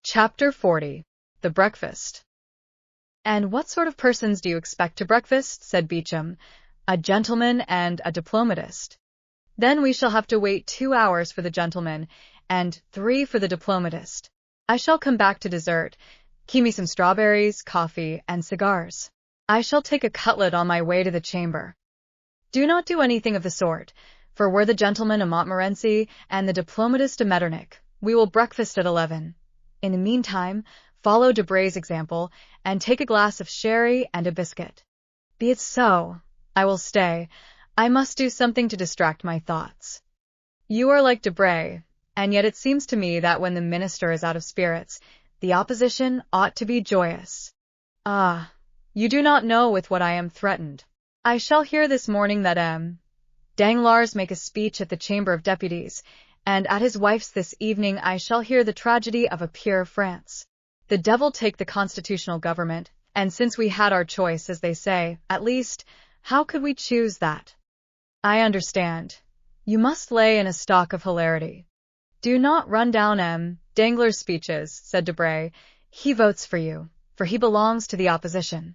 Chapter 40. The Breakfast. "And what sort of persons do you expect to breakfast?" said Beauchamp. "A gentleman and a diplomatist." "Then we shall have to wait 2 hours for the gentleman, and 3 for the diplomatist. I shall come back to dessert. Keep me some strawberries, coffee, and cigars. I shall take a cutlet on my way to the chamber." "Do not do anything of the sort, for were the gentleman a Montmorency and the diplomatist a Metternich, we will breakfast at 11. In the meantime, follow Debray's example, and take a glass of sherry and a biscuit." "Be it so. I will stay. I must do something to distract my thoughts." "You are like Debray, and yet it seems to me that when the minister is out of spirits, the opposition ought to be joyous." "Ah, you do not know with what I am threatened. I shall hear this morning that Danglars make a speech at the Chamber of Deputies, and at his wife's this evening I shall hear the tragedy of a peer of France. The devil take the constitutional government, and since we had our choice, as they say, at least, how could we choose that?" "I understand. You must lay in a stock of hilarity." "Do not run down Danglars' speeches," said Debray. "He votes for you, for he belongs to the opposition."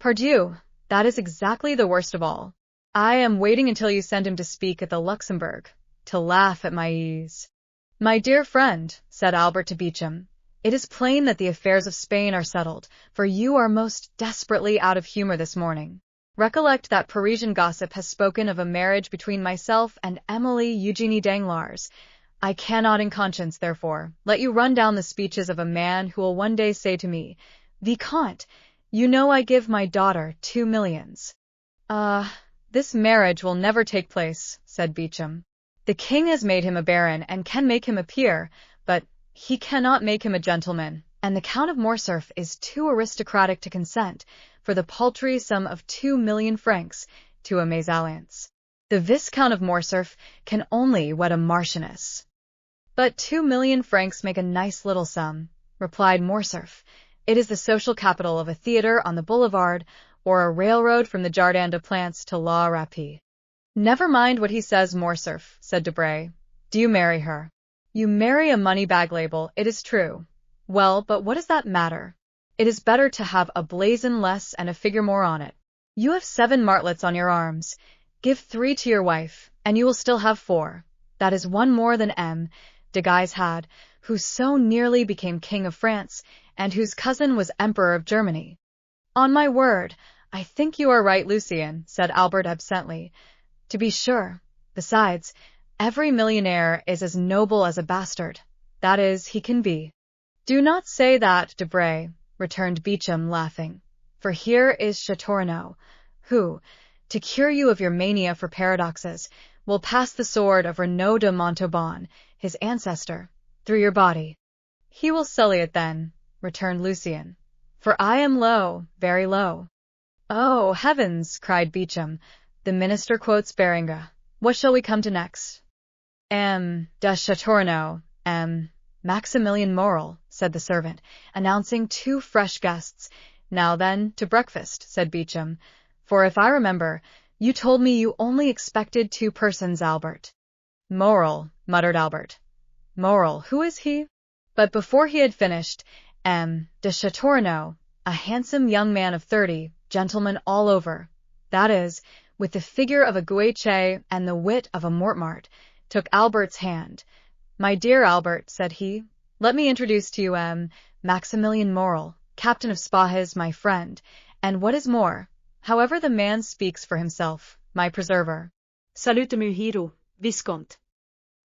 "Pardieu, that is exactly the worst of all. I am waiting until you send him to speak at the Luxembourg, to laugh at my ease." "My dear friend," said Albert to Beauchamp, "it is plain that the affairs of Spain are settled, for you are most desperately out of humor this morning. Recollect that Parisian gossip has spoken of a marriage between myself and Emily Eugénie Danglars. I cannot in conscience, therefore, let you run down the speeches of a man who will one day say to me, 'Vicomte, you know I give my daughter 2 millions.'" "This marriage will never take place," said Beauchamp. "The king has made him a baron and can make him a peer, but he cannot make him a gentleman, and the Count of Morcerf is too aristocratic to consent, for the paltry sum of 2,000,000 francs, to a mésalliance. The Viscount of Morcerf can only wed a marchioness." "But 2,000,000 francs make a nice little sum," replied Morcerf. "It is the social capital of a theatre on the boulevard, or a railroad from the Jardin des Plantes to La Rapée." "Never mind what he says, Morcerf," said Debray. "Do you marry her? You marry a money-bag label, it is true. Well, but what does that matter? It is better to have a blazon less and a figure more on it. You have 7 martlets on your arms. Give 3 to your wife, and you will still have 4. That is 1 more than de Guise had, who so nearly became King of France, and whose cousin was Emperor of Germany." "On my word, I think you are right, Lucien," said Albert absently. "To be sure. Besides, every millionaire is as noble as a bastard. That is, he can be." "Do not say that, Debray," returned Beauchamp, laughing, "for here is Châteaurenaud, who, to cure you of your mania for paradoxes, will pass the sword of Renaud de Montauban, his ancestor, through your body." "He will sully it then," returned Lucien, "for I am low, very low." "Oh, heavens!" cried Beauchamp. "The minister quotes Béranger. What shall we come to next?" De Châteaurenaud, Maximilian Morel," said the servant, announcing 2 fresh guests. "Now then, to breakfast," said Beauchamp, "for if I remember, you told me you only expected 2 persons, Albert." "Morel," muttered Albert. "Morel, who is he?" But before he had finished, de Châteaurenaud, a handsome young man of 30, gentleman all over, that is, with the figure of a Guiche and the wit of a Mortemart, took Albert's hand. "My dear Albert," said he, "let me introduce to you Maximilian Morel, captain of Spahis, my friend, and what is more, however the man speaks for himself, my preserver. Salute meu hero, Viscount."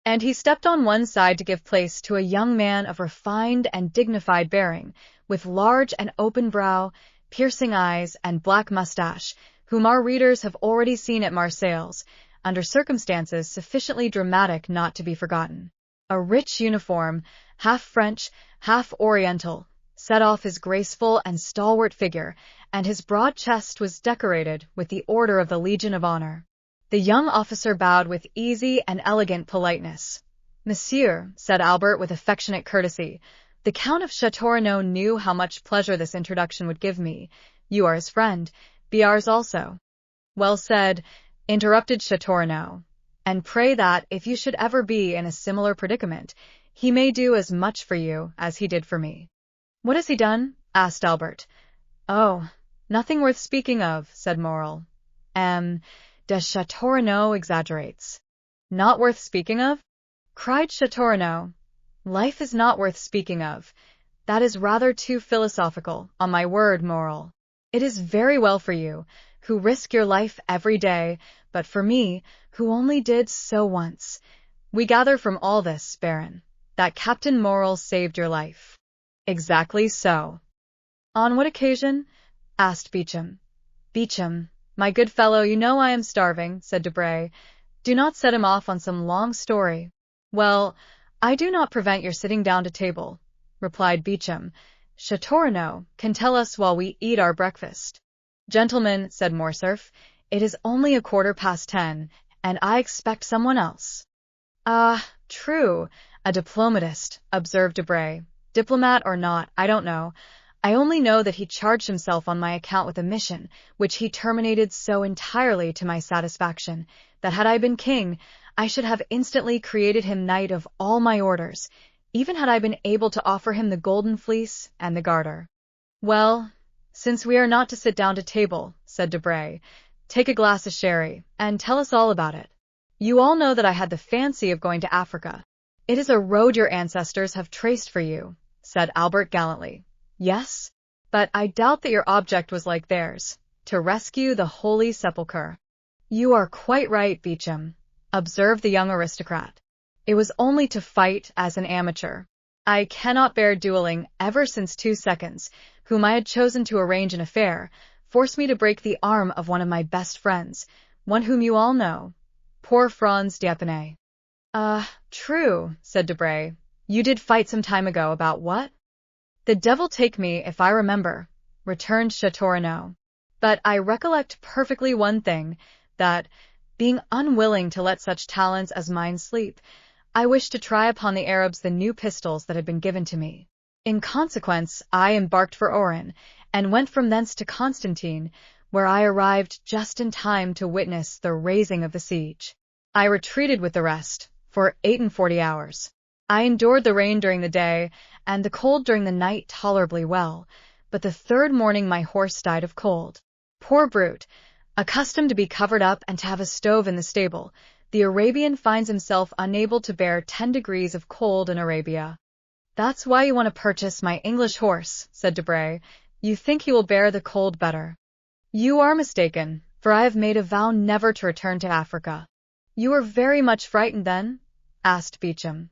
And he stepped on one side to give place to a young man of refined and dignified bearing, with large and open brow, piercing eyes, and black moustache, whom our readers have already seen at Marseilles, under circumstances sufficiently dramatic not to be forgotten. A rich uniform, half French, half Oriental, set off his graceful and stalwart figure, and his broad chest was decorated with the Order of the Legion of Honor. The young officer bowed with easy and elegant politeness. "Monsieur," said Albert with affectionate courtesy, "the Count of Châteaurenaud knew how much pleasure this introduction would give me. You are his friend. Be ours also." "Well said," interrupted Châteaurenaud, "and pray that, if you should ever be in a similar predicament, He may do as much for you as he did for me." "What has he done?" asked Albert. "Oh, nothing worth speaking of," said Morel. De Châteaurenaud exaggerates." "Not worth speaking of?" cried Châteaurenaud. "Life is not worth speaking of. That is rather too philosophical, on my word, Morel. It is very well for you, who risk your life every day, but for me, who only did so once. We gather from all this, Baron, that Captain Morel saved your life." "Exactly so." "On what occasion?" asked Beauchamp. "Beauchamp, my good fellow, you know I am starving," said Debray. "Do not set him off on some long story." "Well, I do not prevent your sitting down to table," replied Beauchamp. "Châteaurenaud can tell us while we eat our breakfast." "Gentlemen," said Morcerf, "it is only 10:15, and I expect someone else." "Ah, true, a diplomatist," observed Debray. "Diplomat or not, I don't know. I only know that he charged himself on my account with a mission, which he terminated so entirely to my satisfaction, that had I been king, I should have instantly created him knight of all my orders, even had I been able to offer him the golden fleece and the garter." "Well, since we are not to sit down to table," said Debray, "take a glass of sherry, and tell us all about it." "You all know that I had the fancy of going to Africa. It is a road your ancestors have traced for you," said Albert gallantly. "Yes, but I doubt that your object was like theirs, to rescue the Holy Sepulchre." "You are quite right, Beauchamp," observed the young aristocrat. "It was only to fight as an amateur. I cannot bear dueling ever since 2 seconds, whom I had chosen to arrange an affair, forced me to break the arm of one of my best friends, one whom you all know, poor Franz d'Épinay." True," said Debray. "You did fight some time ago, about what?" "The devil take me if I remember," returned Châteaurenaud. "But I recollect perfectly one thing, that, being unwilling to let such talents as mine sleep, I wished to try upon the Arabs the new pistols that had been given to me. In consequence, I embarked for Oran, and went from thence to Constantine, where I arrived just in time to witness the raising of the siege. I retreated with the rest, for 48 hours. I endured the rain during the day, and the cold during the night tolerably well, but the third morning my horse died of cold. Poor brute! Accustomed to be covered up and to have a stove in the stable, the Arabian finds himself unable to bear 10 degrees of cold in Arabia." "That's why you want to purchase my English horse," said Debray. "You think he will bear the cold better." "You are mistaken, for I have made a vow never to return to Africa." "You were very much frightened then?" asked Beauchamp.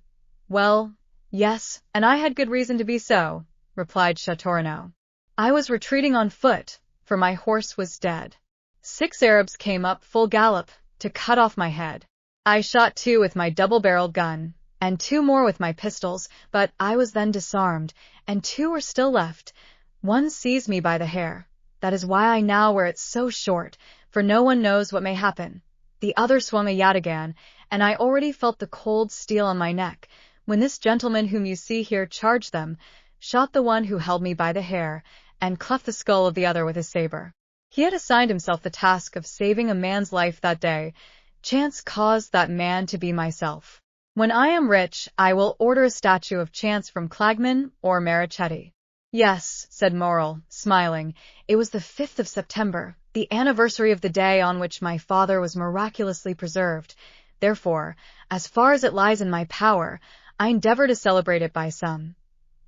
"Well, yes, and I had good reason to be so," replied Châteaurenaud. "I was retreating on foot, for my horse was dead. 6 Arabs came up full gallop to cut off my head. I shot 2 with my double-barreled gun, and 2 more with my pistols, but I was then disarmed, and 2 were still left. One seized me by the hair. That is why I now wear it so short, for no one knows what may happen. The other swung a yataghan, and I already felt the cold steel on my neck, when this gentleman whom you see here charged them, shot the one who held me by the hair, and cleft the skull of the other with his saber. He had assigned himself the task of saving a man's life that day. Chance caused that man to be myself. When I am rich, I will order a statue of Chance from Clagman or Marichetti." "Yes," said Morel, smiling, "it was the 5th of September, the anniversary of the day on which my father was miraculously preserved. Therefore, as far as it lies in my power, I endeavor to celebrate it by some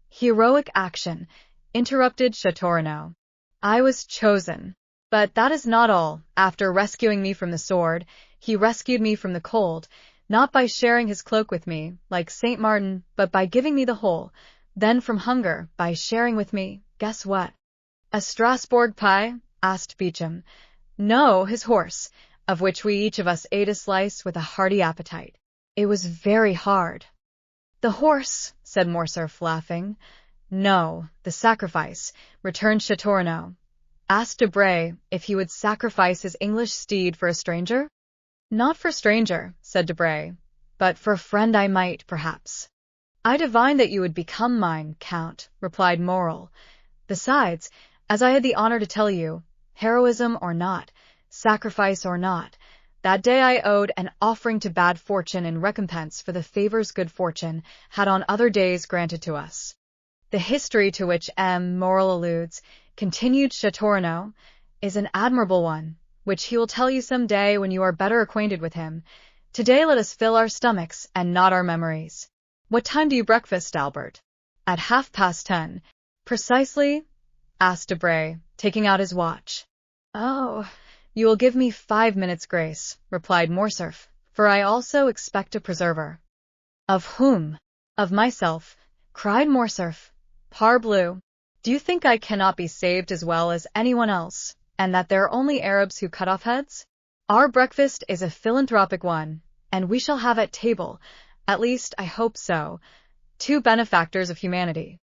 heroic action," interrupted Châteaurenaud. "I was chosen. But that is not all. After rescuing me from the sword, he rescued me from the cold, not by sharing his cloak with me, like St. Martin, but by giving me the whole. Then from hunger, by sharing with me, guess what?" "A Strasbourg pie?" asked Beauchamp. "No, his horse, of which we each of us ate a slice with a hearty appetite. It was very hard." "The horse," said Morcerf, laughing. "No, the sacrifice," returned Châteaurenaud. "Asked Debray if he would sacrifice his English steed for a stranger?" "Not for a stranger," said Debray, "but for a friend I might, perhaps." "I divined that you would become mine, Count," replied Morel. "Besides, as I had the honor to tell you, heroism or not, sacrifice or not, That day I owed an offering to bad fortune in recompense for the favors good fortune had on other days granted to us. The history to which M. Morel alludes, continued Châteaurenaud, is an admirable one, which he will tell you some day when you are better acquainted with him. Today let us fill our stomachs and not our memories. What time do you breakfast, Albert? At 10:30. Precisely? Asked Debray, taking out his watch. Oh, you will give me 5 minutes' grace, replied Morcerf, for I also expect a preserver. Of whom? Of myself, cried Morcerf. Parbleu! Do you think I cannot be saved as well as anyone else, and that there are only Arabs who cut off heads? Our breakfast is a philanthropic one, and we shall have at table, at least I hope so, 2 benefactors of humanity.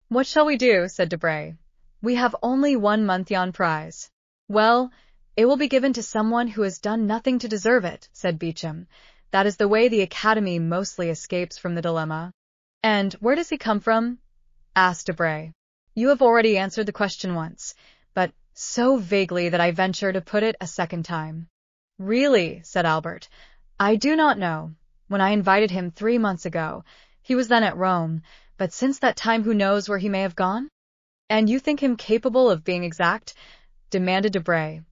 What shall we do? Said Debray. We have only 1 Monthyon prize. Well, it will be given to someone who has done nothing to deserve it, said Beauchamp. That is the way the Academy mostly escapes from the dilemma. And where does he come from? Asked Debray. You have already answered the question once, but so vaguely that I venture to put it a second time. Really, said Albert, I do not know. When I invited him 3 months ago, he was then at Rome, but since that time who knows where he may have gone? And you think him capable of being exact? Demanded Debray.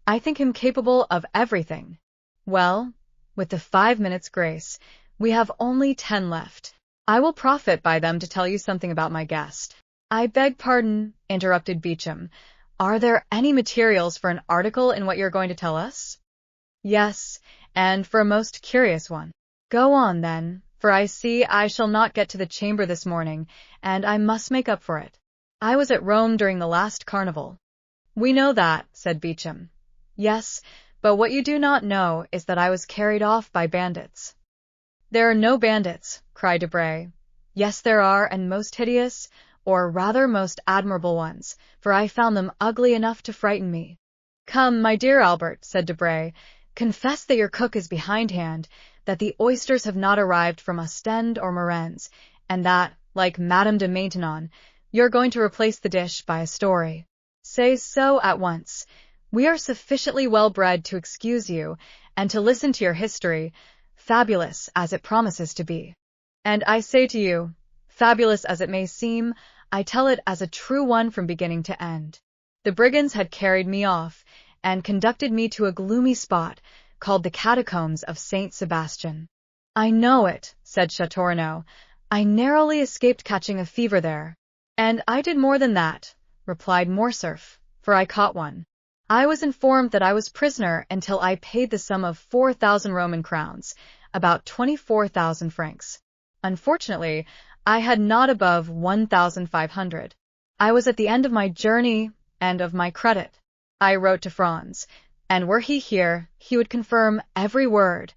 I think him capable of everything. Well, with the 5 minutes' grace, we have only 10 left. I will profit by them to tell you something about my guest. I beg pardon, interrupted Beauchamp. Are there any materials for an article in what you're going to tell us? Yes, and for a most curious one. Go on, then, for I see I shall not get to the chamber this morning, and I must make up for it. I was at Rome during the last carnival. We know that, said Beauchamp. Yes, but what you do not know is that I was carried off by bandits. There are no bandits, cried Debray. Yes, there are, and most hideous, or rather most admirable ones, for I found them ugly enough to frighten me. Come, my dear Albert, said Debray, confess that your cook is behindhand, that the oysters have not arrived from Ostend or Marennes, and that, like Madame de Maintenon, you're going to replace the dish by a story. Say so at once. We are sufficiently well-bred to excuse you, and to listen to your history, fabulous as it promises to be. And I say to you, fabulous as it may seem, I tell it as a true one from beginning to end. The brigands had carried me off, and conducted me to a gloomy spot, called the Catacombs of Saint Sebastian. I know it, said Châteaurenaud. I narrowly escaped catching a fever there. And I did more than that, replied Morcerf, for I caught one. I was informed that I was prisoner until I paid the sum of 4,000 Roman crowns, about 24,000 francs. Unfortunately, I had not above 1,500. I was at the end of my journey and of my credit. I wrote to Franz, and were he here, he would confirm every word.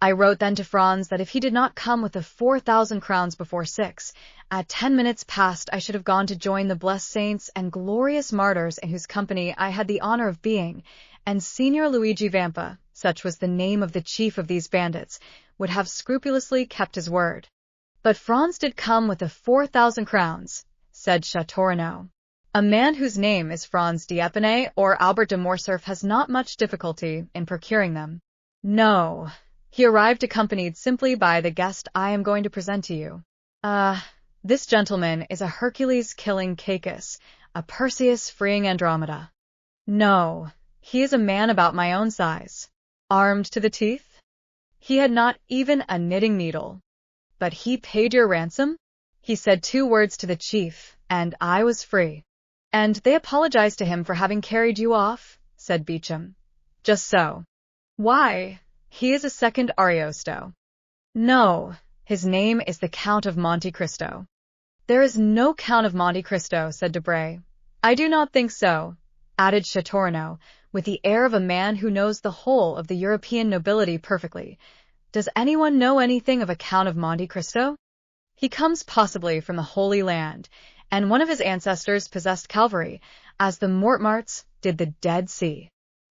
I wrote then to Franz that if he did not come with the 4,000 crowns before 6, at 10 minutes past I should have gone to join the blessed saints and glorious martyrs in whose company I had the honor of being, and Signor Luigi Vampa, such was the name of the chief of these bandits, would have scrupulously kept his word. But Franz did come with the 4,000 crowns, said Châteaurenaud. A man whose name is Franz d'Épinay or Albert de Morcerf has not much difficulty in procuring them. No. He arrived accompanied simply by the guest I am going to present to you. This gentleman is a Hercules killing Cacus, a Perseus freeing Andromeda. No, he is a man about my own size. Armed to the teeth? He had not even a knitting needle. But he paid your ransom? He said 2 words to the chief, and I was free. And they apologized to him for having carried you off, said Beauchamp. Just so. Why? He is a second Ariosto. No, his name is the Count of Monte Cristo. There is no Count of Monte Cristo, said Debray. I do not think so, added Châteaurenaud, with the air of a man who knows the whole of the European nobility perfectly. Does anyone know anything of a Count of Monte Cristo? He comes possibly from the Holy Land, and one of his ancestors possessed cavalry, as the Mortemarts did the Dead Sea.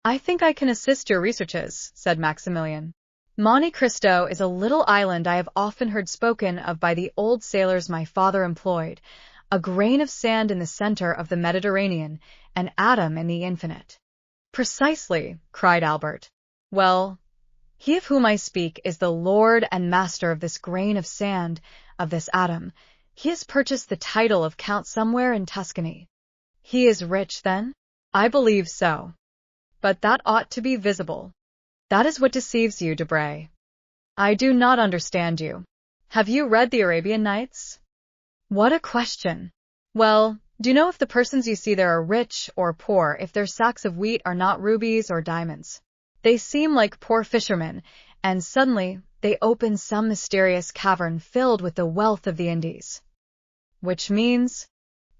I think I can assist your researches, said Maximilian. Monte Cristo is a little island I have often heard spoken of by the old sailors my father employed, a grain of sand in the center of the Mediterranean, an atom in the infinite. Precisely, cried Albert. Well, He of whom I speak is the lord and master of this grain of sand, of this atom. He has purchased the title of Count somewhere in Tuscany. He is rich, then? I believe so. But that ought to be visible. That is what deceives you, Debray. I do not understand you. Have you read the Arabian Nights? What a question! Well, do you know if the persons you see there are rich or poor, if their sacks of wheat are not rubies or diamonds? They seem like poor fishermen, and suddenly they open some mysterious cavern filled with the wealth of the Indies. Which means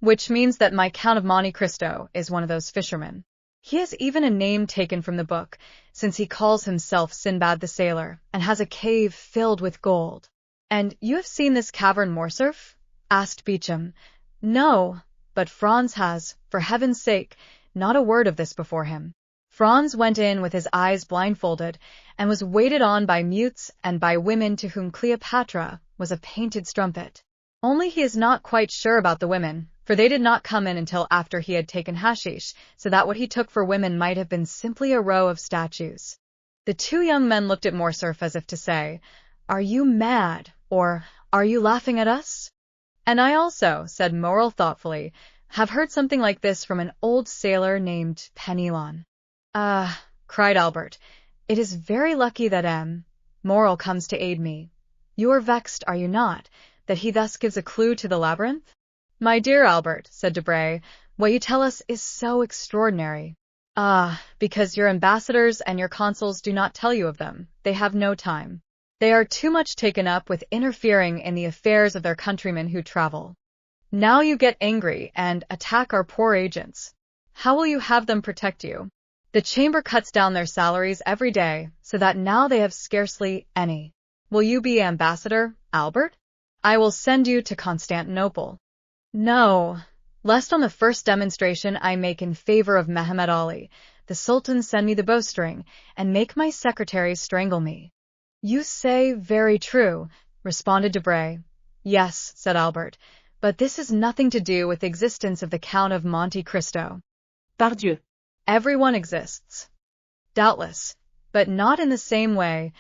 that my Count of Monte Cristo is one of those fishermen. He has even a name taken from the book, since he calls himself Sinbad the Sailor, and has a cave filled with gold. And you have seen this cavern, Morcerf? Asked Beauchamp. No, but Franz has, for heaven's sake, not a word of this before him. Franz went in with his eyes blindfolded, and was waited on by mutes and by women to whom Cleopatra was a painted strumpet. Only he is not quite sure about the women, for they did not come in until after he had taken hashish, so that what he took for women might have been simply a row of statues. The two young men looked at Morcerf as if to say, "Are you mad, or are you laughing at us?" "And I also," said Morrel thoughtfully, "have heard something like this from an old sailor named Penelon." "Ah," cried Albert, "it is very lucky that Morrel comes to aid me. You are vexed, are you not, that he thus gives a clue to the labyrinth?" "My dear Albert," said Debray, "what you tell us is so extraordinary." "Ah, because your ambassadors and your consuls do not tell you of them. They have no time. They are too much taken up with interfering in the affairs of their countrymen who travel. Now you get angry and attack our poor agents. How will you have them protect you? The Chamber cuts down their salaries every day, so that now they have scarcely any. Will you be ambassador, Albert? I will send you to Constantinople. No, lest on the first demonstration I make in favor of Mehemet Ali, the Sultan send me the bowstring, and make my secretaries strangle me." "You say very true," responded Debray. "Yes," said Albert, "but this has nothing to do with the existence of the Count of Monte Cristo." Pardieu. "Everyone exists." "Doubtless, but not in the same way.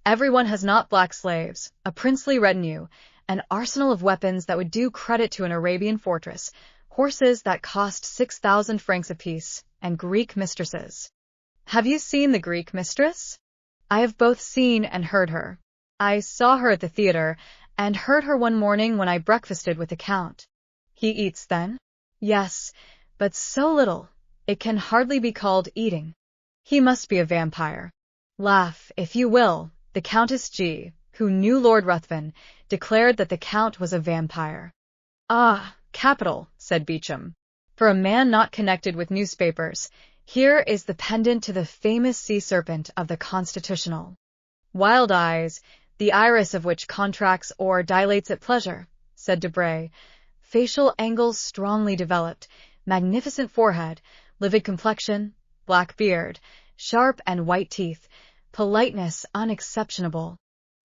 Everyone has not black slaves, a princely retinue, an arsenal of weapons that would do credit to an Arabian fortress, horses that cost 6,000 francs apiece, and Greek mistresses. Have you seen the Greek mistress?" "I have both seen and heard her. I saw her at the theatre, and heard her one morning when I breakfasted with the Count." "He eats, then?" "Yes, but so little, it can hardly be called eating. He must be a vampire. Laugh, if you will. The Countess G., who knew Lord Ruthven, declared that the Count was a vampire." "Ah, capital," said Beauchamp. "For a man not connected with newspapers, here is the pendant to the famous sea serpent of the Constitutional. Wild eyes, the iris of which contracts or dilates at pleasure," said Debray. "Facial angles strongly developed, magnificent forehead, livid complexion, black beard, sharp and white teeth, politeness unexceptionable."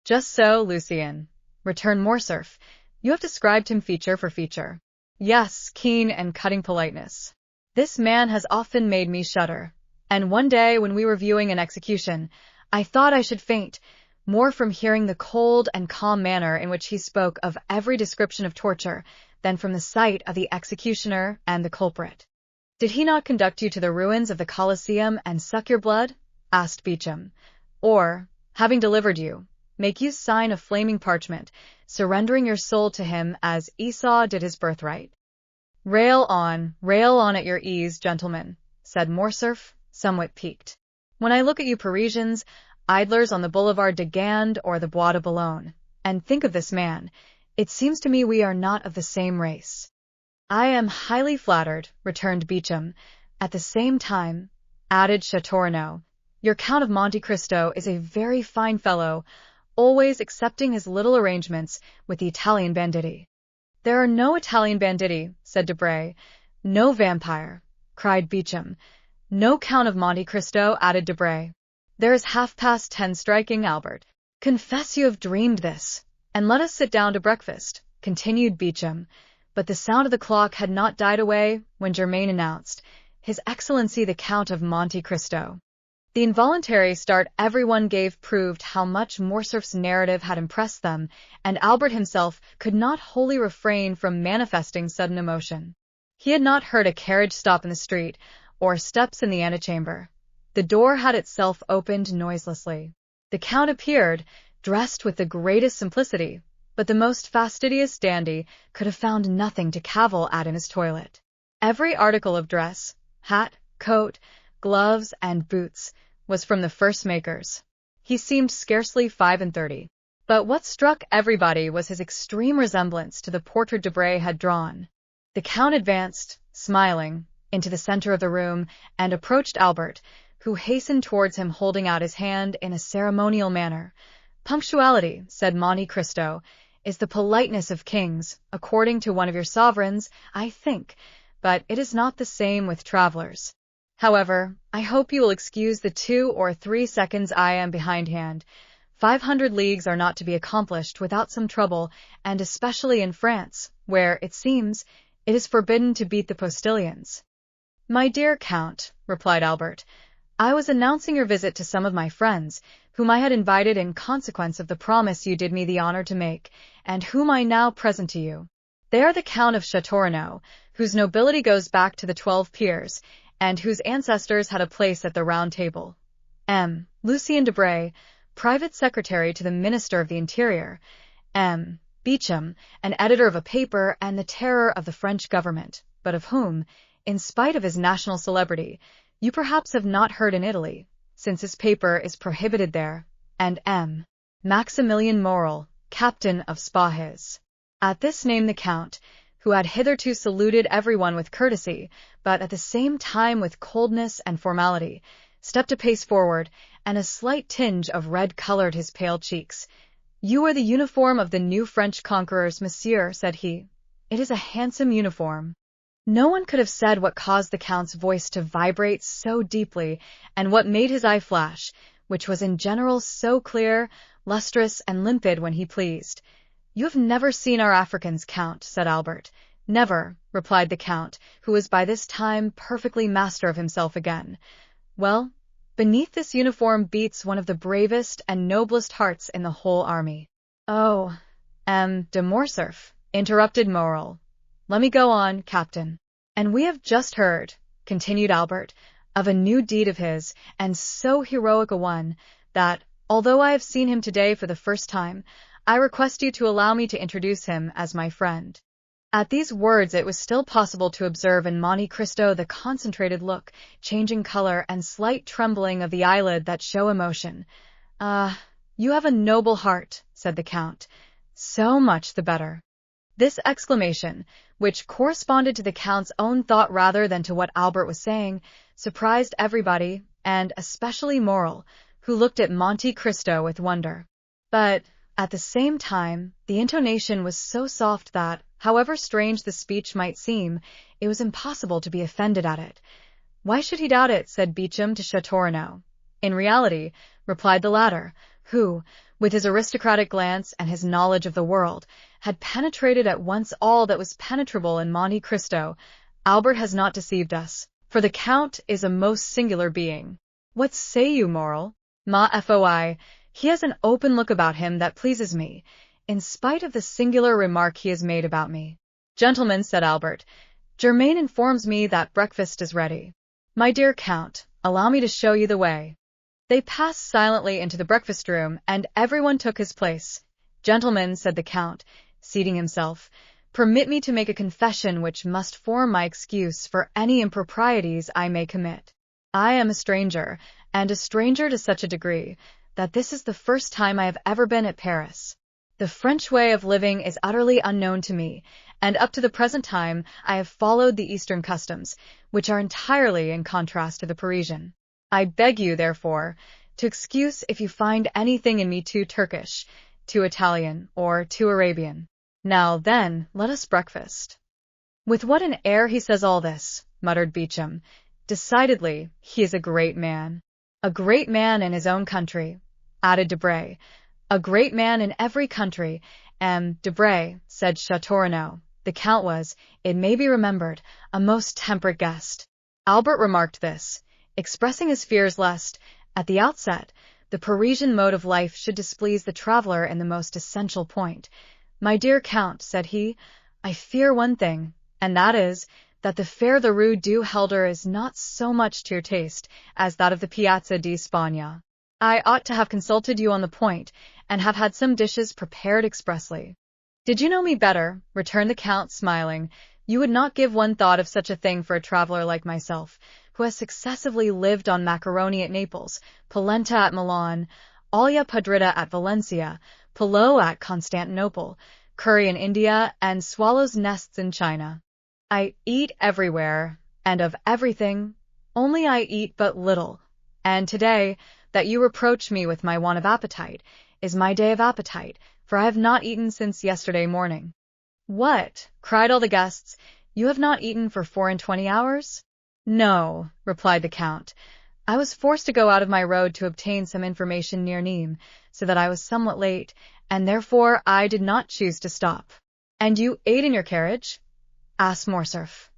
"Just so, Lucien," returned Morcerf. "You have described him feature for feature. Yes, keen and cutting politeness. This man has often made me shudder, and one day when we were viewing an execution, I thought I should faint, more from hearing the cold and calm manner in which he spoke of every description of torture than from the sight of the executioner and the culprit." "Did he not conduct you to the ruins of the Colosseum and suck your blood?" asked Beauchamp. "Or, having delivered you, make you sign a flaming parchment, surrendering your soul to him as Esau did his birthright?" Rail on at your ease, gentlemen," said Morcerf, somewhat piqued. "When I look at you Parisians, idlers on the Boulevard de Gand or the Bois de Boulogne, and think of this man, it seems to me we are not of the same race." "I am highly flattered," returned Beauchamp. "At the same time," added Châteaurenaud, "your Count of Monte Cristo is a very fine fellow, always excepting his little arrangements with the Italian banditti." "There are no Italian banditti," said Debray. "No vampire," cried Beauchamp. "No Count of Monte Cristo," added Debray. "There is 10:30 striking, Albert. Confess you have dreamed this, and let us sit down to breakfast," continued Beauchamp. But the sound of the clock had not died away when Germain announced, "His Excellency the Count of Monte Cristo." The involuntary start everyone gave proved how much Morcerf's narrative had impressed them, and Albert himself could not wholly refrain from manifesting sudden emotion. He had not heard a carriage stop in the street, or steps in the antechamber. The door had itself opened noiselessly. The Count appeared, dressed with the greatest simplicity, but the most fastidious dandy could have found nothing to cavil at in his toilet. Every article of dress, hat, coat, gloves, and boots, was from the first makers. He seemed scarcely 35, but what struck everybody was his extreme resemblance to the portrait Debray had drawn. The Count advanced, smiling, into the center of the room and approached Albert, who hastened towards him holding out his hand in a ceremonial manner. "Punctuality," said Monte Cristo, "is the politeness of kings, according to one of your sovereigns, I think, but it is not the same with travelers. However, I hope you will excuse the 2 or 3 seconds I am behindhand. 500 leagues are not to be accomplished without some trouble, and especially in France, where, it seems, it is forbidden to beat the postilions." "My dear Count," replied Albert, "I was announcing your visit to some of my friends, whom I had invited in consequence of the promise you did me the honor to make, and whom I now present to you. They are the Count of Châteaurenaud, whose nobility goes back to the 12 peers, and whose ancestors had a place at the Round Table. Lucien Debray, private secretary to the Minister of the Interior. Beauchamp, an editor of a paper and the terror of the French government, but of whom, in spite of his national celebrity, you perhaps have not heard in Italy, since his paper is prohibited there, and Maximilian Morel, captain of Spahis." At this name the Count, who had hitherto saluted everyone with courtesy, but at the same time with coldness and formality, stepped a pace forward, and a slight tinge of red colored his pale cheeks. "You are the uniform of the new French conquerors, monsieur," said he. "It is a handsome uniform." No one could have said what caused the Count's voice to vibrate so deeply, and what made his eye flash, which was in general so clear, lustrous, and limpid when he pleased. "You have never seen our Africans, Count," said Albert. "Never," replied the Count, who was by this time perfectly master of himself again. "Well, beneath this uniform beats one of the bravest and noblest hearts in the whole army." "Oh, de Morcerf," interrupted Morel. "Let me go on, Captain." "And we have just heard," continued Albert, "of a new deed of his, and so heroic a one, that, although I have seen him today for the first time, I request you to allow me to introduce him as my friend." At these words it was still possible to observe in Monte Cristo the concentrated look, changing color, and slight trembling of the eyelid that show emotion. "Ah, you have a noble heart," said the Count. "So much the better." This exclamation, which corresponded to the Count's own thought rather than to what Albert was saying, surprised everybody, and especially Morel, who looked at Monte Cristo with wonder. But at the same time, the intonation was so soft that, however strange the speech might seem, it was impossible to be offended at it. "Why should he doubt it?" said Beauchamp to Châteaurenaud. "In reality," replied the latter, who, with his aristocratic glance and his knowledge of the world, had penetrated at once all that was penetrable in Monte Cristo, "Albert has not deceived us, for the Count is a most singular being." "What say you, Morel?" "Ma foi, he has an open look about him that pleases me, in spite of the singular remark he has made about me." "Gentlemen," said Albert, "Germain informs me that breakfast is ready. My dear Count, allow me to show you the way." They passed silently into the breakfast-room, and everyone took his place. "Gentlemen," said the Count, seating himself, "permit me to make a confession which must form my excuse for any improprieties I may commit. I am a stranger, and a stranger to such a degree, that this is the first time I have ever been at Paris. The French way of living is utterly unknown to me, and up to the present time I have followed the Eastern customs, which are entirely in contrast to the Parisian. I beg you, therefore, to excuse if you find anything in me too Turkish, too Italian, or too Arabian. Now, then, let us breakfast." "With what an air he says all this," muttered Beauchamp. "Decidedly, he is a great man." "A great man in his own country," added Debray. "A great man in every country, Debray," said Châteaurenaud. The Count was, it may be remembered, a most temperate guest. Albert remarked this, expressing his fears lest, At the outset, the Parisian mode of life should displease the traveler in the most essential point. My dear Count, said he, I fear one thing, and that is, that the fare the Rue du Helder is not so much to your taste as that of the Piazza di Spagna. I ought to have consulted you on the point, and have had some dishes prepared expressly. Did you know me better, returned the Count, smiling, you would not give one thought of such a thing for a traveler like myself, who has successively lived on macaroni at Naples, polenta at Milan, olla podrida at Valencia, polo at Constantinople, curry in India, and swallows' nests in China. I eat everywhere, and of everything, only I eat but little, and today, that you reproach me with my want of appetite, is my day of appetite, for I have not eaten since yesterday morning. What? Cried all the guests, you have not eaten for 24 hours? No, replied the Count. I was forced to go out of my road to obtain some information near Nîmes, so that I was somewhat late, and therefore I did not choose to stop. And you ate in your carriage? Asked Morcerf.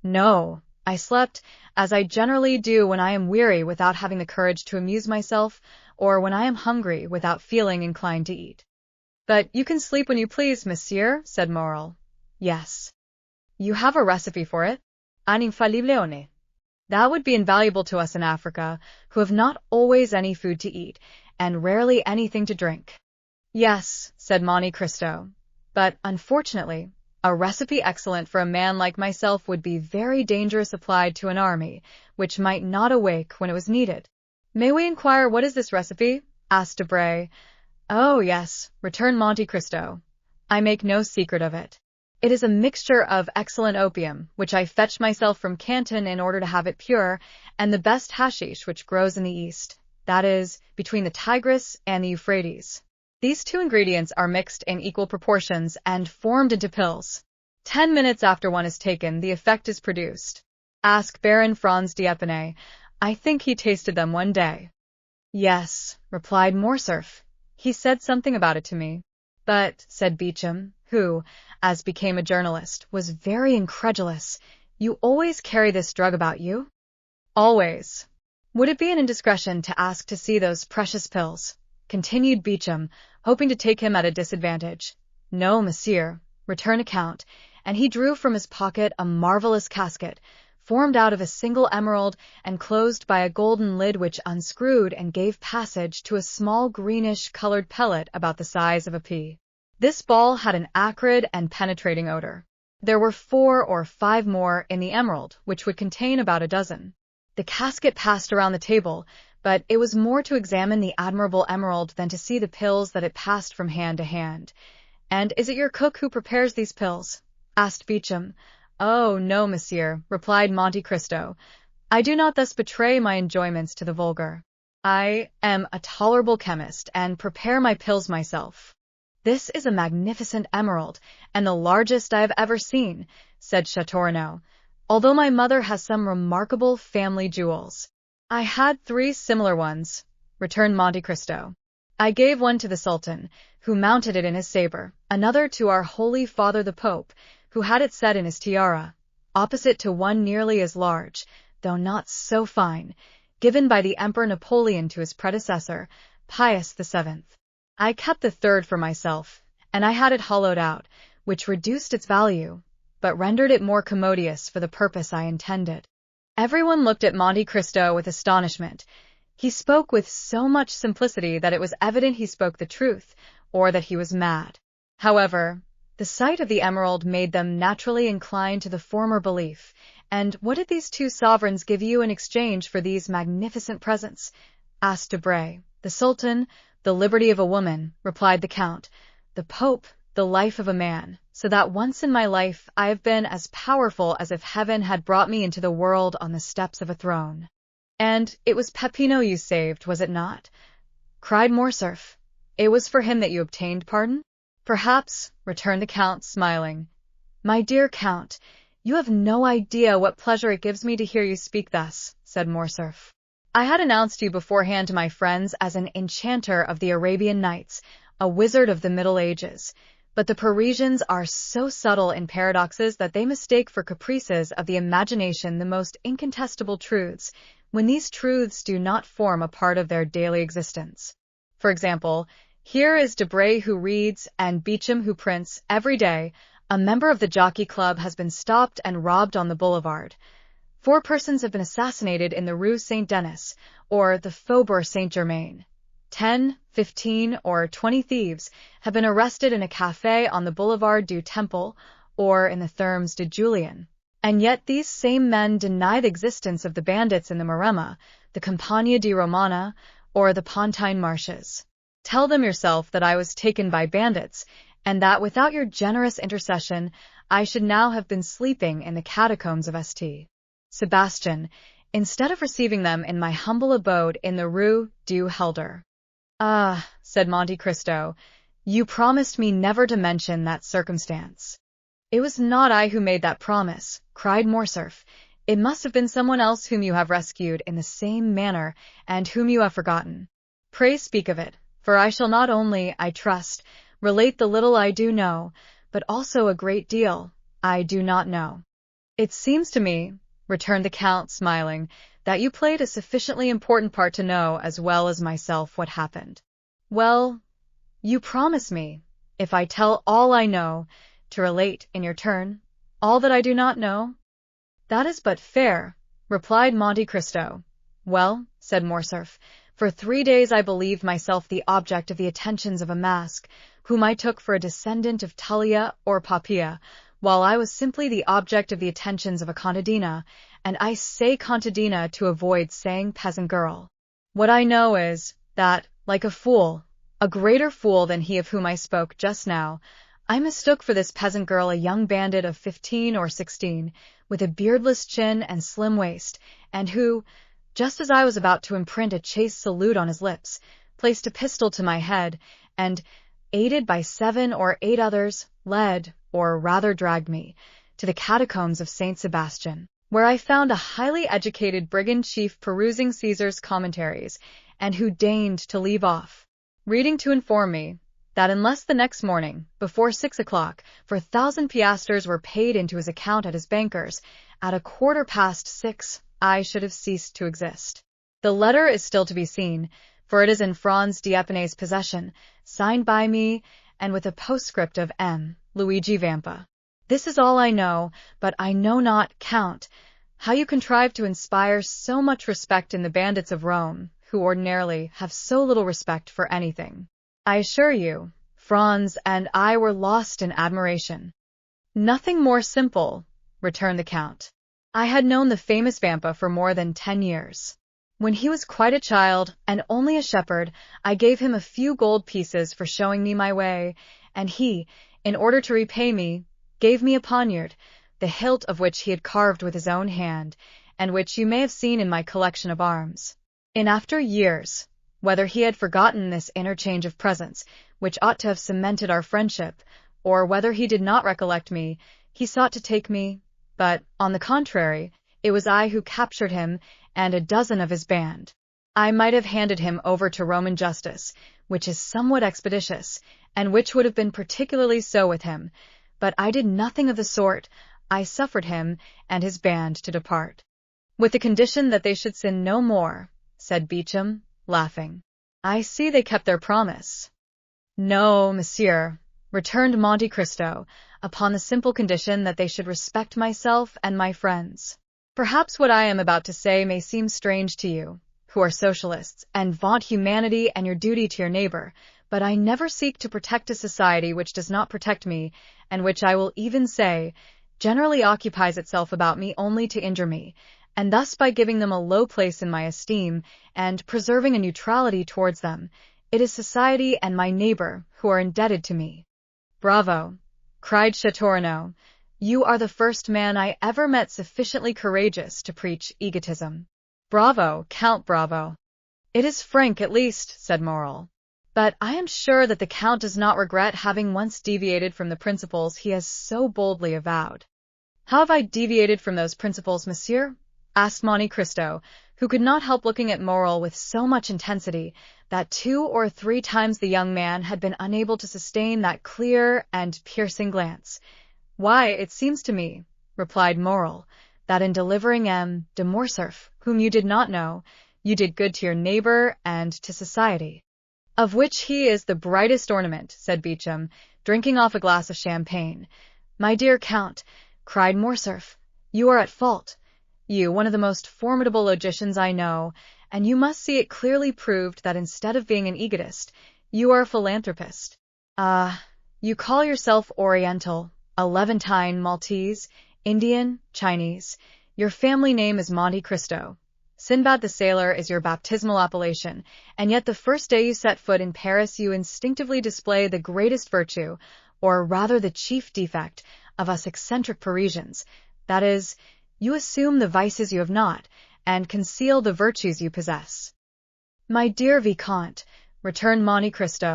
No, I slept, as I generally do when I am weary without having the courage to amuse myself, or when I am hungry without feeling inclined to eat. But you can sleep when you please, monsieur, said Morrel. Yes. You have a recipe for it? An infallible. That would be invaluable to us in Africa, who have not always any food to eat, and rarely anything to drink. Yes, said Monte Cristo, but unfortunately, a recipe excellent for a man like myself would be very dangerous applied to an army, which might not awake when it was needed. May we inquire what is this recipe? Asked Debray. Oh, yes, returned Monte Cristo. I make no secret of it. It is a mixture of excellent opium, which I fetched myself from Canton in order to have it pure, and the best hashish which grows in the East, that is, between the Tigris and the Euphrates. These two ingredients are mixed in equal proportions and formed into pills. 10 minutes after one is taken, the effect is produced. Ask Baron Franz d'Épinay. I think he tasted them one day. Yes, replied Morcerf. He said something about it to me. But, said Beauchamp, who, as became a journalist, was very incredulous, you always carry this drug about you? Always. Would it be an indiscretion to ask to see those precious pills? Continued Beauchamp, hoping to take him at a disadvantage. No, monsieur, returned the Count, and he drew from his pocket a marvelous casket, formed out of a single emerald and closed by a golden lid which unscrewed and gave passage to a small greenish-colored pellet about the size of a pea. This ball had an acrid and penetrating odor. There were 4 or 5 more in the emerald, which would contain about a dozen. The casket passed around the table, but it was more to examine the admirable emerald than to see the pills that it passed from hand to hand. And is it your cook who prepares these pills? Asked Beauchamp. Oh, no, monsieur, replied Monte Cristo. I do not thus betray my enjoyments to the vulgar. I am a tolerable chemist, and prepare my pills myself. This is a magnificent emerald, and the largest I have ever seen, said Châteaurenaud, although my mother has some remarkable family jewels. I had 3 similar ones, returned Monte Cristo. I gave one to the Sultan, who mounted it in his sabre, another to our Holy Father the Pope, who had it set in his tiara, opposite to one nearly as large, though not so fine, given by the Emperor Napoleon to his predecessor, Pius VII. I kept the 3rd for myself, and I had it hollowed out, which reduced its value, but rendered it more commodious for the purpose I intended. Everyone looked at Monte Cristo with astonishment. He spoke with so much simplicity that it was evident he spoke the truth, or that he was mad. However, the sight of the emerald made them naturally incline to the former belief. And what did these 2 sovereigns give you in exchange for these magnificent presents? Asked Debray. The Sultan, the liberty of a woman, replied the Count. The Pope, the life of a man, so that once in my life I have been as powerful as if heaven had brought me into the world on the steps of a throne. And it was Peppino you saved, was it not? Cried Morcerf. It was for him that you obtained pardon? Perhaps, returned the Count, smiling. My dear Count, you have no idea what pleasure it gives me to hear you speak thus, said Morcerf. I had announced you beforehand to my friends as an enchanter of the Arabian Nights, a wizard of the Middle Ages, But the Parisians are so subtle in paradoxes that they mistake for caprices of the imagination the most incontestable truths, when these truths do not form a part of their daily existence. For example, here is Debray who reads and Beecham who prints every day. A member of the Jockey Club has been stopped and robbed on the boulevard. 4 persons have been assassinated in the Rue Saint-Denis, or the Faubourg Saint-Germain. 10, 15, or 20 thieves have been arrested in a café on the Boulevard du Temple, or in the Thermes de Julien. And yet these same men deny the existence of the bandits in the Maremma, the Campagna di Romana, or the Pontine Marshes. Tell them yourself that I was taken by bandits, and that without your generous intercession, I should now have been sleeping in the catacombs of St. Sebastian, instead of receiving them in my humble abode in the Rue du Helder. Ah, said Monte Cristo, you promised me never to mention that circumstance. It was not I who made that promise, cried Morcerf. It must have been someone else whom you have rescued in the same manner, and whom you have forgotten. Pray speak of it, for I shall not only, I trust, relate the little I do know, but also a great deal I do not know. It seems to me, returned the Count, smiling, that you played a sufficiently important part to know as well as myself what happened. Well, you promise me, if I tell all I know, to relate, in your turn, all that I do not know? That is but fair, replied Monte Cristo. Well, said Morcerf, for 3 days I believed myself the object of the attentions of a mask, whom I took for a descendant of Tullia or Poppaea, while I was simply the object of the attentions of a contadina, and I say contadina to avoid saying peasant girl. What I know is, that, like a fool, a greater fool than he of whom I spoke just now, I mistook for this peasant girl a young bandit of 15 or 16, with a beardless chin and slim waist, and who, just as I was about to imprint a chaste salute on his lips, placed a pistol to my head, and, aided by 7 or 8 others, led, or rather dragged me, to the catacombs of Saint Sebastian, where I found a highly educated brigand chief perusing Caesar's commentaries, and who deigned to leave off reading to inform me that unless the next morning, before 6 o'clock, for 1,000 piastres were paid into his account at his banker's, at 6:15, I should have ceased to exist. The letter is still to be seen, for it is in Franz d'Epinay's possession, signed by me, and with a postscript of M. Luigi Vampa. This is all I know, but I know not, Count, how you contrive to inspire so much respect in the bandits of Rome, who ordinarily have so little respect for anything. I assure you, Franz and I were lost in admiration. Nothing more simple, returned the Count. I had known the famous Vampa for more than 10 years. When he was quite a child, and only a shepherd, I gave him a few gold pieces for showing me my way, and he, in order to repay me, gave me a poniard, the hilt of which he had carved with his own hand, and which you may have seen in my collection of arms. In after years, whether he had forgotten this interchange of presents, which ought to have cemented our friendship, or whether he did not recollect me, he sought to take me, but, on the contrary, it was I who captured him and a dozen of his band. I might have handed him over to Roman justice, which is somewhat expeditious, and which would have been particularly so with him, but I did nothing of the sort. I suffered him and his band to depart, with the condition that they should sin no more, said Beecham, laughing. I see they kept their promise. No, monsieur, returned Monte Cristo, upon the simple condition that they should respect myself and my friends. Perhaps what I am about to say may seem strange to you, who are socialists, and vaunt humanity and your duty to your neighbor, but I never seek to protect a society which does not protect me, and which I will even say, generally occupies itself about me only to injure me, and thus by giving them a low place in my esteem, and preserving a neutrality towards them, it is society and my neighbor who are indebted to me. Bravo, cried Châteaurenaud. You are the first man I ever met sufficiently courageous to preach egotism. Bravo, Count, bravo. It is frank at least, said Morrel. But I am sure that the Count does not regret having once deviated from the principles he has so boldly avowed. How have I deviated from those principles, monsieur? asked Monte Cristo, who could not help looking at Morrel with so much intensity that 2 or 3 times the young man had been unable to sustain that clear and piercing glance. "Why, it seems to me," replied Morrel, "that in delivering M. de Morcerf, whom you did not know, you did good to your neighbor and to society." "Of which he is the brightest ornament," said Beauchamp, drinking off a glass of champagne. "My dear Count," cried Morcerf, "you are at fault. You, one of the most formidable logicians I know, and you must see it clearly proved that instead of being an egotist, you are a philanthropist. Ah, you call yourself Oriental, a Levantine, Maltese, Indian, Chinese. Your family name is Monte Cristo. Sinbad the Sailor is your baptismal appellation, and yet the first day you set foot in Paris you instinctively display the greatest virtue, or rather the chief defect, of us eccentric Parisians. That is, you assume the vices you have not, and conceal the virtues you possess." "My dear Vicomte," returned Monte Cristo,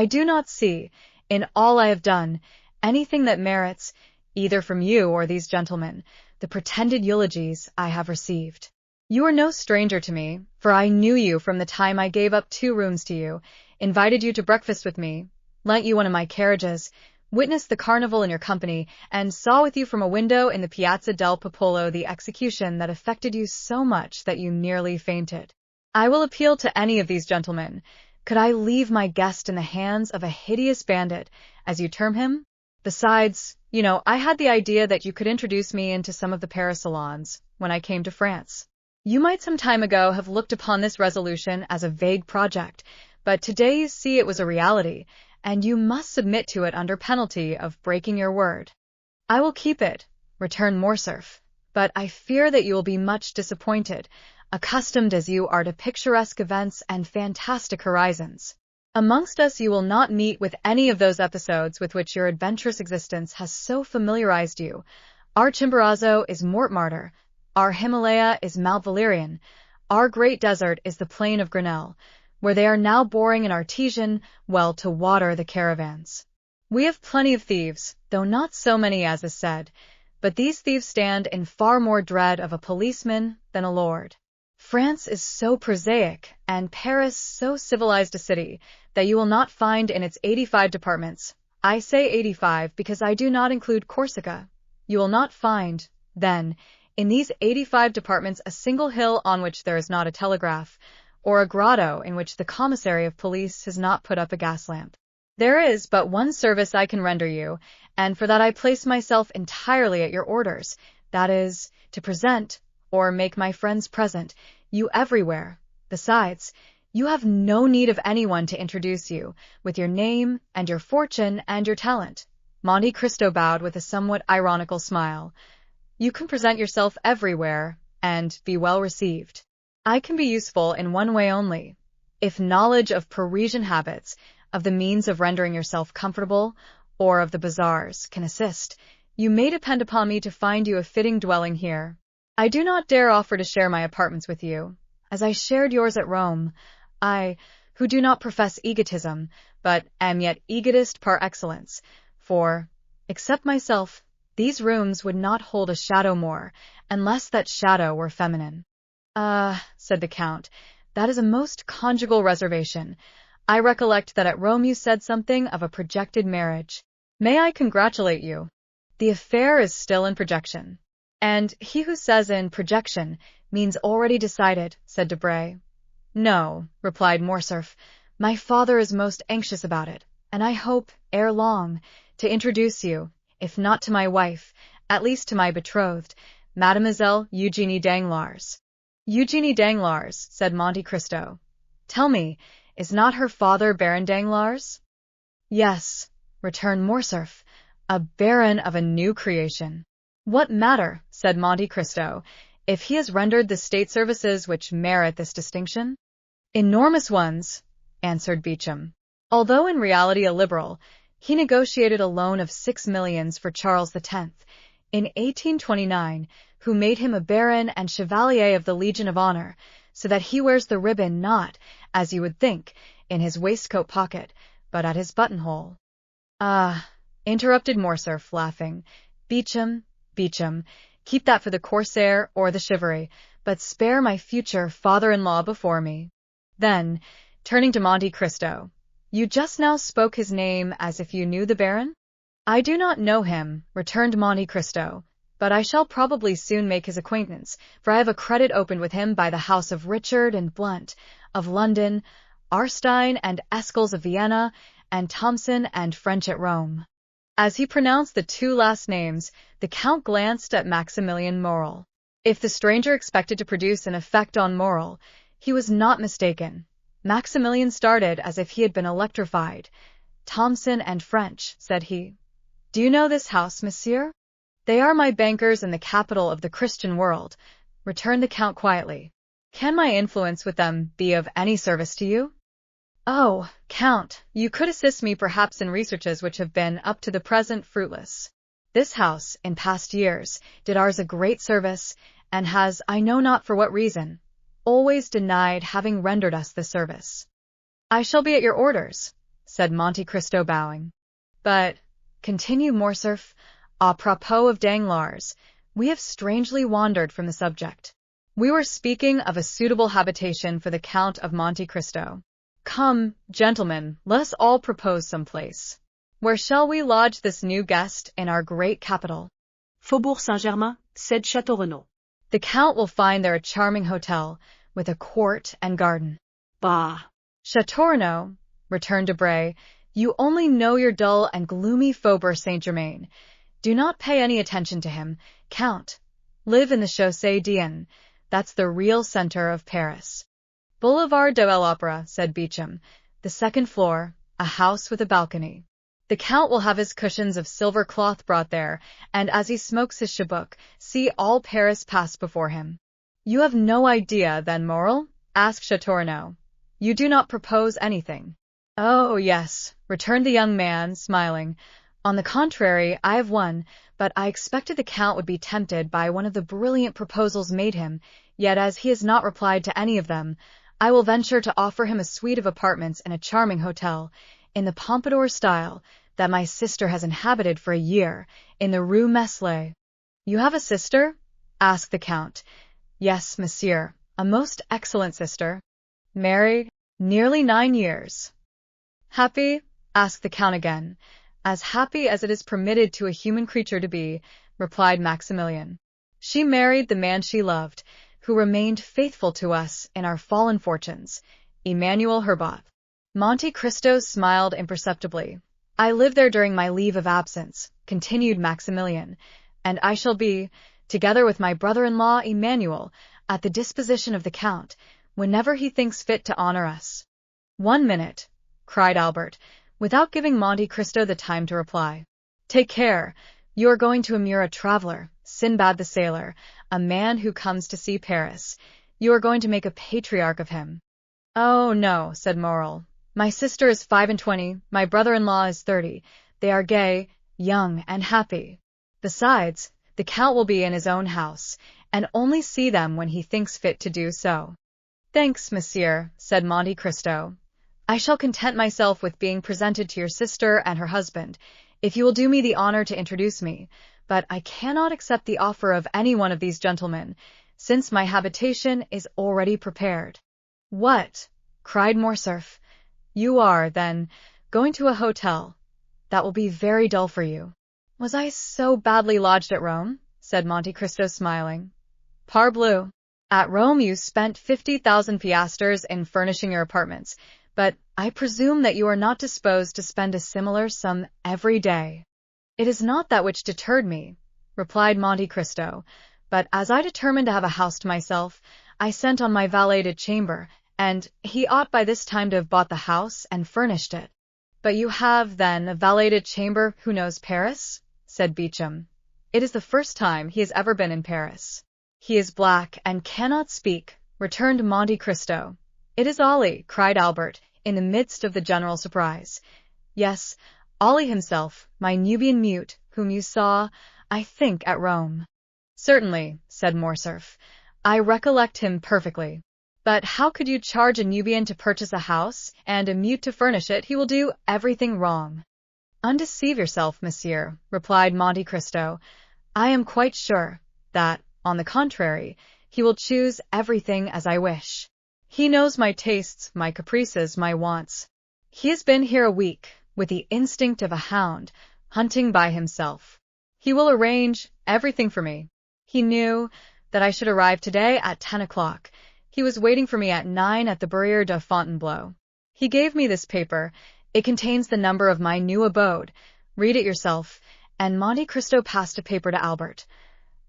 "I do not see, in all I have done, anything that merits, either from you or these gentlemen, the pretended eulogies I have received. You are no stranger to me, for I knew you from the time I gave up 2 rooms to you, invited you to breakfast with me, lent you one of my carriages, witnessed the carnival in your company, and saw with you from a window in the Piazza del Popolo the execution that affected you so much that you nearly fainted. I will appeal to any of these gentlemen. Could I leave my guest in the hands of a hideous bandit, as you term him? Besides, you know, I had the idea that you could introduce me into some of the Paris salons, when I came to France. You might some time ago have looked upon this resolution as a vague project, but today you see it was a reality, and you must submit to it under penalty of breaking your word." "I will keep it," returned Morcerf, "but I fear that you will be much disappointed, accustomed as you are to picturesque events and fantastic horizons. Amongst us you will not meet with any of those episodes with which your adventurous existence has so familiarized you. Our Chimborazo is Montmartre, our Himalaya is Mount Valerian, our great desert is the plain of Grenelle, where they are now boring an artesian well to water the caravans. We have plenty of thieves, though not so many as is said, but these thieves stand in far more dread of a policeman than a lord. France is so prosaic, and Paris so civilized a city, that you will not find in its 85 departments, I say 85 because I do not include Corsica, you will not find, then, in these 85 departments a single hill on which there is not a telegraph, or a grotto in which the commissary of police has not put up a gas lamp. There is but one service I can render you, and for that I place myself entirely at your orders, that is, to present, or make my friends present, you everywhere. Besides, you have no need of anyone to introduce you, with your name, and your fortune, and your talent." Monte Cristo bowed with a somewhat ironical smile. "You can present yourself everywhere, and be well received. I can be useful in one way only. If knowledge of Parisian habits, of the means of rendering yourself comfortable, or of the bazaars, can assist, you may depend upon me to find you a fitting dwelling here. I do not dare offer to share my apartments with you, as I shared yours at Rome. I, who do not profess egotism, but am yet egotist par excellence, for, except myself, these rooms would not hold a shadow more, unless that shadow were feminine." "Ah," said the Count, "that is a most conjugal reservation. I recollect that at Rome you said something of a projected marriage. May I congratulate you? The affair is still in projection." "And he who says in projection means already decided," said Debray. "No," replied Morcerf, "my father is most anxious about it, and I hope, ere long, to introduce you, if not to my wife, at least to my betrothed, Mademoiselle Eugénie Danglars." "Eugénie Danglars," said Monte Cristo. "Tell me, is not her father Baron Danglars?" "Yes," returned Morcerf, "a baron of a new creation." "What matter," said Monte Cristo, "if he has rendered the state services which merit this distinction?" "Enormous ones," answered Beauchamp. "Although in reality a liberal, he negotiated a loan of 6 millions for Charles X, in 1829, who made him a baron and chevalier of the Legion of Honor, so that he wears the ribbon not, as you would think, in his waistcoat pocket, but at his buttonhole." "Ah," interrupted Morcerf, laughing, Beauchamp, Keep that for the corsair or the chivalry, but spare my future father-in-law before me. Then, turning to Monte Cristo, you just now spoke his name as if you knew the Baron? I do not know him, returned Monte Cristo, but I shall probably soon make his acquaintance, for I have a credit opened with him by the house of Richard and Blunt of London, Arstein and Escles of Vienna, and Thomson and French at Rome. As he pronounced the two last names, the Count glanced at Maximilian Morrel. If the stranger expected to produce an effect on Morrel, he was not mistaken. Maximilian started as if he had been electrified. Thomson and French, said he. Do you know this house, monsieur? They are my bankers in the capital of the Christian world, returned the Count quietly. Can my influence with them be of any service to you? Oh, Count, you could assist me perhaps in researches which have been, up to the present, fruitless. This house, in past years, did ours a great service, and has, I know not for what reason, always denied having rendered us the service. I shall be at your orders, said Monte Cristo bowing. But, continued Morcerf, à propos of Danglars, we have strangely wandered from the subject. We were speaking of a suitable habitation for the Count of Monte Cristo. Come, gentlemen, let us all propose some place. Where shall we lodge this new guest in our great capital? Faubourg Saint-Germain, said Château Renaud. The Count will find there a charming hotel, with a court and garden. Bah! Château Renaud, returned Debray, you only know your dull and gloomy Faubourg Saint-Germain. Do not pay any attention to him, Count. Live in the Chaussée d'Anne. That's the real center of Paris. Boulevard de l'Opéra, said Beauchamp. The second floor, a house with a balcony. The Count will have his cushions of silver cloth brought there, and as he smokes his chibouque, see all Paris pass before him. You have no idea, then, Morrel? Asked Château Renaud. You do not propose anything. Oh, yes, returned the young man, smiling. On the contrary, I have one, but I expected the Count would be tempted by one of the brilliant proposals made him, yet as he has not replied to any of them, I will venture to offer him a suite of apartments in a charming hotel, in the Pompadour style, that my sister has inhabited for a year, in the Rue Meslay. You have a sister? Asked the Count. Yes, monsieur, a most excellent sister. Married? Nearly 9 years. Happy? Asked the Count again. As happy as it is permitted to a human creature to be, replied Maximilian. She married the man she loved, who remained faithful to us in our fallen fortunes, Emmanuel Herboth. Monte Cristo smiled imperceptibly. I lived there during my leave of absence, continued Maximilian, and I shall be, together with my brother-in-law Emmanuel, at the disposition of the Count, whenever he thinks fit to honor us. 1 minute, cried Albert, without giving Monte Cristo the time to reply. Take care, you are going to immure a traveler, Sinbad the sailor, a man who comes to see Paris. You are going to make a patriarch of him. Oh, no, said Morrel. My sister is 25, my brother-in-law is 30. They are gay, young, and happy. Besides, the Count will be in his own house, and only see them when he thinks fit to do so. Thanks, monsieur, said Monte Cristo. I shall content myself with being presented to your sister and her husband, if you will do me the honor to introduce me, but I cannot accept the offer of any one of these gentlemen, since my habitation is already prepared. What? Cried Morcerf. You are, then, going to a hotel. That will be very dull for you. Was I so badly lodged at Rome? Said Monte Cristo, smiling. Parbleu! At Rome you spent 50,000 piastres in furnishing your apartments, but I presume that you are not disposed to spend a similar sum every day. It is not that which deterred me, replied Monte Cristo, but as I determined to have a house to myself, I sent on my valet de chambre, and he ought by this time to have bought the house and furnished it. But you have, then, a valet de chambre who knows Paris? Said Beauchamp. It is the first time he has ever been in Paris. He is black and cannot speak, returned Monte Cristo. It is Ollie, cried Albert, in the midst of the general surprise. Yes, Ollie himself, my Nubian mute, whom you saw, I think, at Rome. Certainly, said Morcerf. I recollect him perfectly. But how could you charge a Nubian to purchase a house, and a mute to furnish it? He will do everything wrong. Undeceive yourself, monsieur, replied Monte Cristo. I am quite sure. that, on the contrary, he will choose everything as I wish. He knows my tastes, my caprices, my wants. He has been here a week, with the instinct of a hound, hunting by himself. He will arrange everything for me. He knew that I should arrive today at 10 o'clock. He was waiting for me at 9 at the Barrière de Fontainebleau. He gave me this paper. It contains the number of my new abode. Read it yourself. And Monte Cristo passed a paper to Albert.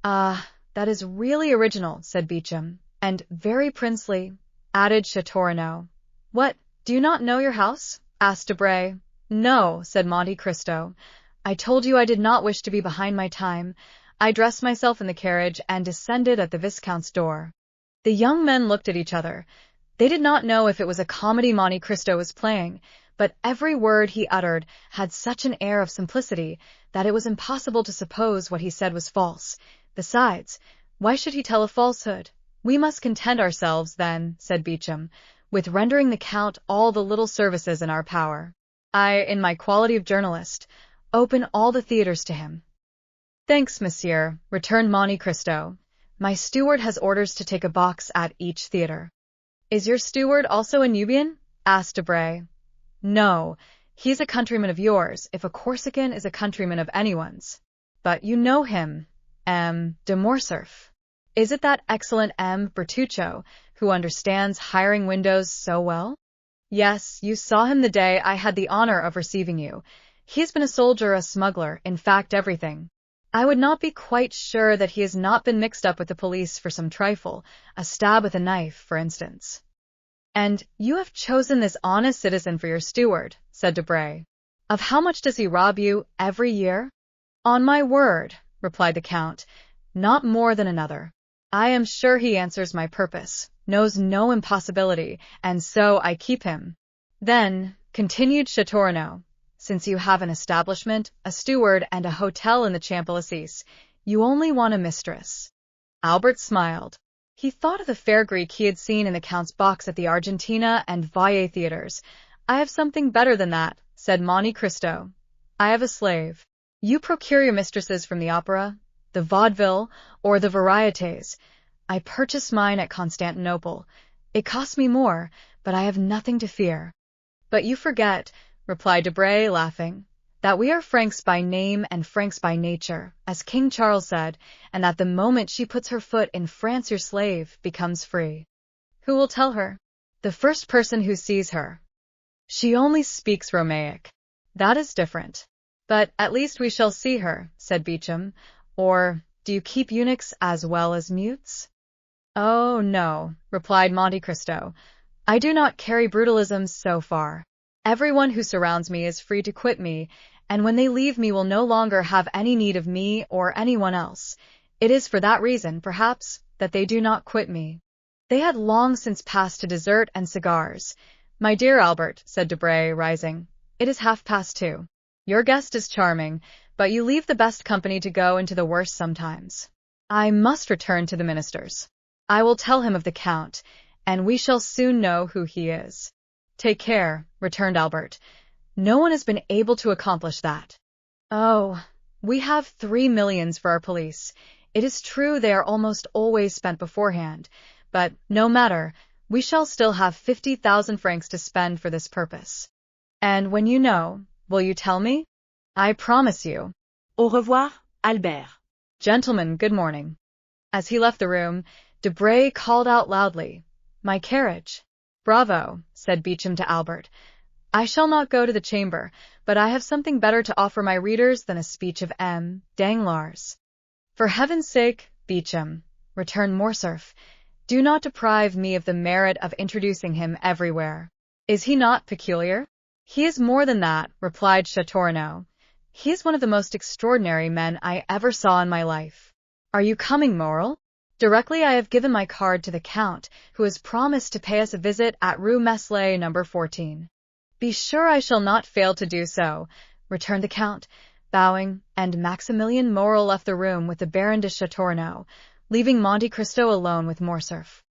"Ah, that is really original," said Beauchamp. "And very princely," added Chateau Renaud. "What, do you not know your house?" asked Debray. "No," said Monte Cristo. "I told you I did not wish to be behind my time. I dressed myself in the carriage and descended at the Viscount's door." The young men looked at each other. They did not know if it was a comedy Monte Cristo was playing, but every word he uttered had such an air of simplicity that it was impossible to suppose what he said was false. Besides, why should he tell a falsehood? "We must content ourselves, then," said Beauchamp, "with rendering the Count all the little services in our power. I, in my quality of journalist, open all the theatres to him." "Thanks, monsieur," returned Monte Cristo. "My steward has orders to take a box at each theatre." "Is your steward also a Nubian?" asked Debray. "No, he's a countryman of yours, if a Corsican is a countryman of anyone's. But you know him, M. de Morcerf. Is it that excellent M. Bertuccio, who understands hiring windows so well?" "Yes, you saw him the day I had the honor of receiving you. He has been a soldier, a smuggler, in fact everything. I would not be quite sure that he has not been mixed up with the police for some trifle, a stab with a knife, for instance." "And you have chosen this honest citizen for your steward," said Debray. "Of how much does he rob you every year?" "On my word," replied the Count, "not more than another. I am sure he answers my purpose, knows no impossibility, and so I keep him." "Then," continued Chateau Renaud, "since you have an establishment, a steward, and a hotel in the Champs-Élysées, you only want a mistress." Albert smiled. He thought of the fair Greek he had seen in the Count's box at the Argentina and Valle theatres. "I have something better than that," said Monte Cristo. "I have a slave. You procure your mistresses from the opera, the vaudeville, or the varietés. I purchased mine at Constantinople. It cost me more, but I have nothing to fear." "But you forget," replied Debray, laughing, "that we are Franks by name and Franks by nature, as King Charles said, and that the moment she puts her foot in France your slave becomes free." "Who will tell her?" "The first person who sees her." "She only speaks Romaic." "That is different." "But at least we shall see her," said Beauchamp. "Or do you keep eunuchs as well as mutes?" "Oh, no," replied Monte Cristo. "I do not carry brutalism so far. Everyone who surrounds me is free to quit me, and when they leave me will no longer have any need of me or anyone else. It is for that reason, perhaps, that they do not quit me." They had long since passed to dessert and cigars. "My dear Albert," said Debray, rising, "it is 2:30. Your guest is charming, but you leave the best company to go into the worst sometimes. I must return to the minister's. I will tell him of the Count, and we shall soon know who he is." "Take care," returned Albert. "No one has been able to accomplish that." "Oh, we have 3 millions for our police. It is true they are almost always spent beforehand, but no matter, we shall still have 50,000 francs to spend for this purpose. And when you know, will you tell me?" "I promise you." Au revoir, Albert. "Gentlemen, good morning." As he left the room, Debray called out loudly, "My carriage." "Bravo," said Beauchamp to Albert. "I shall not go to the Chamber, but I have something better to offer my readers than a speech of M. Danglars." "For heaven's sake, Beauchamp," returned Morcerf, "do not deprive me of the merit of introducing him everywhere. Is he not peculiar?" "He is more than that," replied Chateau Renaud. "He is one of the most extraordinary men I ever saw in my life. Are you coming, Morel?" "Directly I have given my card to the Count, who has promised to pay us a visit at Rue Meslay, No. 14. "Be sure I shall not fail to do so," returned the Count, bowing, and Maximilien Morel left the room with the Baron de Chateau Renaud, leaving Monte Cristo alone with Morcerf.